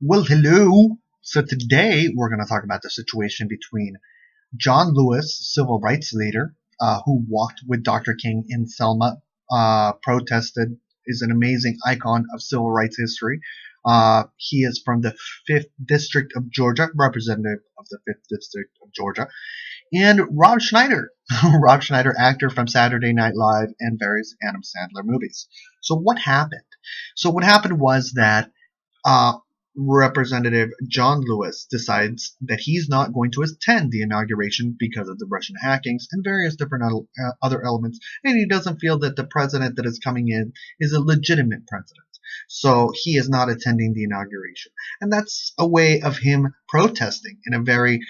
Well, hello. So today we're going to talk about the situation between John Lewis, civil rights leader, who walked with Dr. King in Selma, protested, is an amazing icon of civil rights history. He is from the 5th District of Georgia, representative of the 5th District of Georgia, and Rob Schneider, Rob Schneider, actor from Saturday Night Live and various Adam Sandler movies. So what happened? So what happened was that uh, Representative John Lewis decides that he's not going to attend the inauguration because of the Russian hackings and various different other elements, and he doesn't feel that the president that is coming in is a legitimate president. So he is not attending the inauguration. And that's a way of him protesting in a very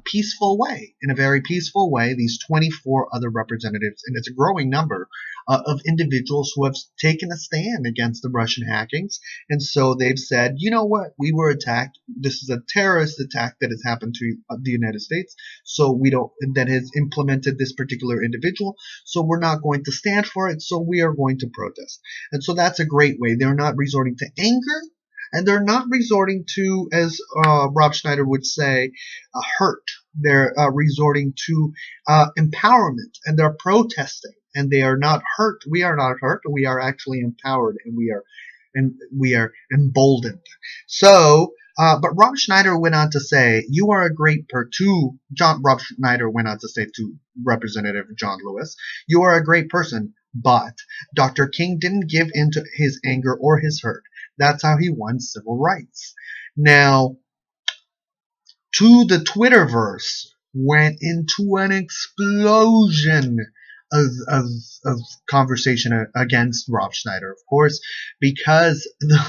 peaceful way. In a very peaceful way, these 24 other representatives, and it's a growing number, of individuals who have taken a stand against the Russian hackings. And so they've said, you know what, we were attacked. This is a terrorist attack that has happened to the United States. So we don't, that has implemented this particular individual. So we're not going to stand for it. So we are going to protest. And so that's a great way. They're not resorting to anger. And they're not resorting to, as Rob Schneider would say, hurt. They're resorting to empowerment, and they're protesting. And they are not hurt. We are not hurt. We are actually empowered, and we are emboldened. So, but Rob Schneider went on to say, "You are a great Rob Schneider went on to say to Representative John Lewis, "You are a great person, but Dr. King didn't give in to his anger or his hurt. That's how he won civil rights." Now, to the Twitterverse went into an explosion of, of conversation against Rob Schneider, of course, because the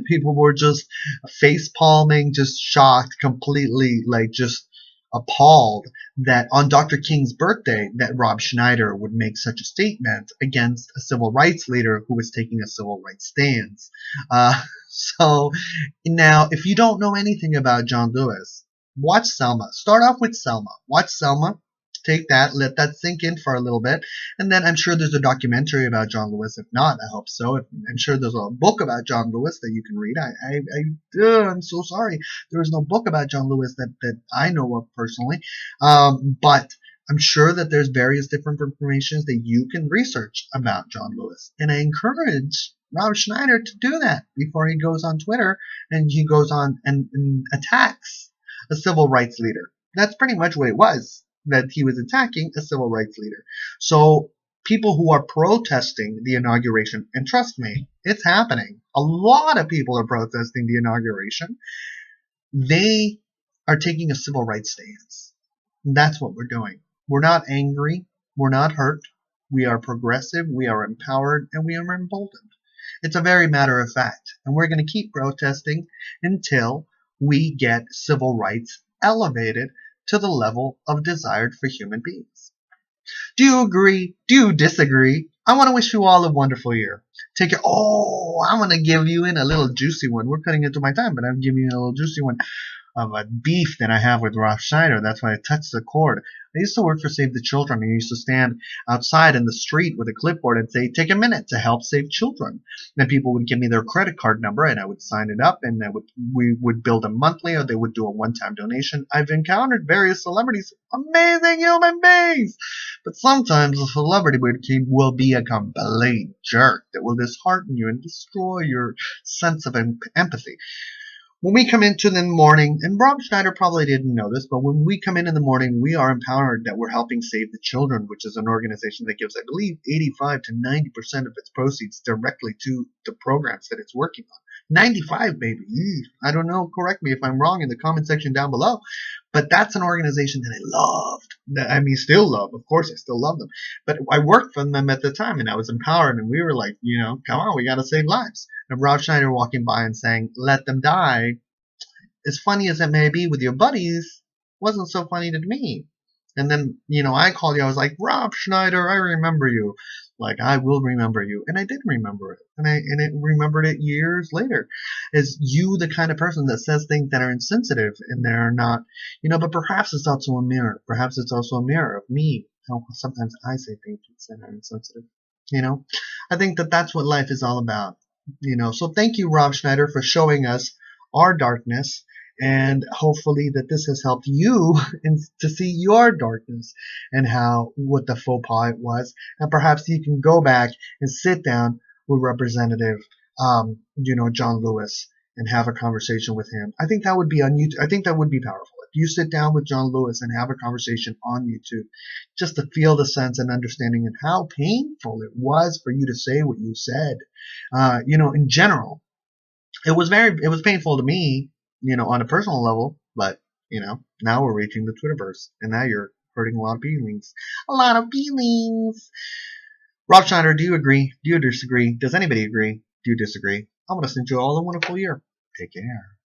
people were just face palming, just shocked, completely, like, just appalled that on Dr. King's birthday that Rob Schneider would make such a statement against a civil rights leader who was taking a civil rights stance. So now, if you don't know anything about John Lewis, watch Selma. Start off with Selma. Watch Selma. Take that, let that sink in for a little bit, and then I'm sure there's a documentary about John Lewis. If not, I hope so. I'm sure there's a book about John Lewis that you can read. I'm so sorry. There is no book about John Lewis that I know of personally, but I'm sure that there's various different information that you can research about John Lewis, and I encourage Rob Schneider to do that before he goes on Twitter and he goes on and attacks a civil rights leader. That's pretty much what it was, that he was attacking a civil rights leader. So people who are protesting the inauguration, and trust me, it's happening. A lot of people are protesting the inauguration. They are taking a civil rights stance. That's what we're doing. We're not angry. We're not hurt. We are progressive. We are empowered, and we are emboldened. It's a very matter of fact. And we're going to keep protesting until we get civil rights elevated to the level of desired for human beings. Do you agree? Do you disagree? I want to wish you all a wonderful year. Take care. Oh, I'm going to give you in a little juicy one. We're cutting into my time, but I'm giving you a little juicy one of a beef that I have with Rob Schneider. That's why I touched the chord. I used to work for Save the Children. I used to stand outside in the street with a clipboard and say, "Take a minute to help save children." And people would give me their credit card number, and I would sign it up, and we would build a monthly, or they would do a one-time donation. I've encountered various celebrities, amazing human beings, but sometimes a celebrity will be a complete jerk that will dishearten you and destroy your sense of empathy. When we come into the morning, and Rob Schneider probably didn't know this, but when we come in the morning, we are empowered that we're helping Save the Children, which is an organization that gives, I believe, 85 to 90% of its proceeds directly to the programs that it's working on. 95, baby. I don't know. Correct me if I'm wrong in the comment section down below. But that's an organization that I loved. Still love. Of course, I still love them. But I worked for them at the time, and I was empowered, and we were like, come on, we got to save lives. And Rob Schneider walking by and saying, "Let them die," as funny as it may be with your buddies, wasn't so funny to me. And then, I called you. I was like, "Rob Schneider, I remember you." Like, I will remember you. And I did remember it. And I remembered it years later. Is you the kind of person that says things that are insensitive and they're not, but perhaps it's also a mirror. Perhaps it's also a mirror of me. How sometimes I say things that are insensitive. I think that that's what life is all about. So thank you, Rob Schneider, for showing us our darkness, and hopefully that this has helped you to see your darkness and what the faux pas it was, and perhaps you can go back and sit down with Representative John Lewis and have a conversation with him. I think that would be on YouTube. I think that would be powerful if you sit down with John Lewis and have a conversation on YouTube, just to feel the sense and understanding and how painful it was for you to say what you said. In general, it was painful to me, on a personal level, but now we're reaching the Twitterverse, and now you're hurting a lot of feelings. A lot of feelings. Rob Schneider, do you agree? Do you disagree? Does anybody agree? Do you disagree? I'm going to send you all a wonderful year. Take care.